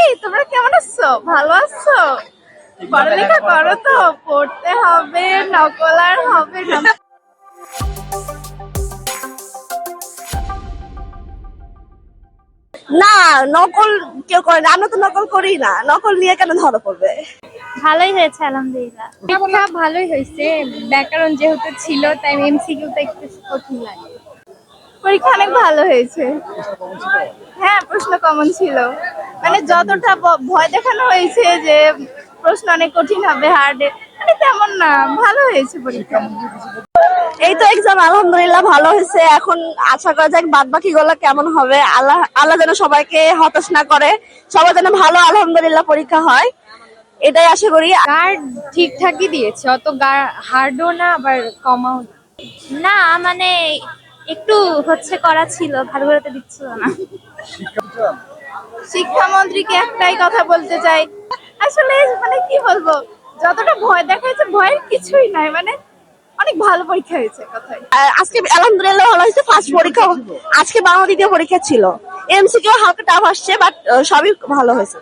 এই তোমরা কেমন আছো? ভালো আছো? পড়ালেখা করো তো, পড়তে হবে, নকল আর হবে না। না, নকল কেউ করে না। আমরা তো নকল করি না, নকল নিয়ে কেন ধরা পড়বে? ভালোই হয়েছে আলহামদুলিল্লাহ। পরীক্ষা ভালোই হয়েছে, ব্যাকরণ যেহেতু ছিল তাই এমসিকিউটা একটু কঠিন লাগে। পরীক্ষা অনেক ভালো হয়েছে। হ্যাঁ, প্রশ্ন কমন ছিল। মানে যতটা ভয় দেখানো হয়েছে যে প্রশ্ন অনেক কঠিন হবে, হার্ড, মানে তেমন না, ভালো হয়েছে পরীক্ষা। এই তো এক্সাম আলহামদুলিল্লাহ ভালো হয়েছে। এখন আশা করা যাক বাদ বাকি গুলো কেমন হবে। আল্লাহ আল্লাহ যেন সবাইকে হতাশ না করে, সবার যেন ভালো আলহামদুলিল্লাহ পরীক্ষা হয়, এটাই আশা করি। গার্ড ঠিকঠাকই দিয়েছে, অত হার্ডও না আবার কমাও না। না মানে একটু করা ছিল, ভালো করে তো দিচ্ছিল না। শিক্ষামন্ত্রীকে একটাই কথা বলতে চাই, আসলে মানে কি বলবো, যতটা ভয় দেখাচ্ছে ভয়ের কিছুই নাই, মানে অনেক ভালো পরীক্ষা হয়েছে কথায়। আজকে আলহামদুলিল্লাহ ভালো হয়েছে। ফার্স্ট পরীক্ষা আজকে, বাংলা দ্বিতীয় পরীক্ষা ছিল। এমসিকিউ হালকা টাফ আসছে, বাট সবই ভালো হয়েছে।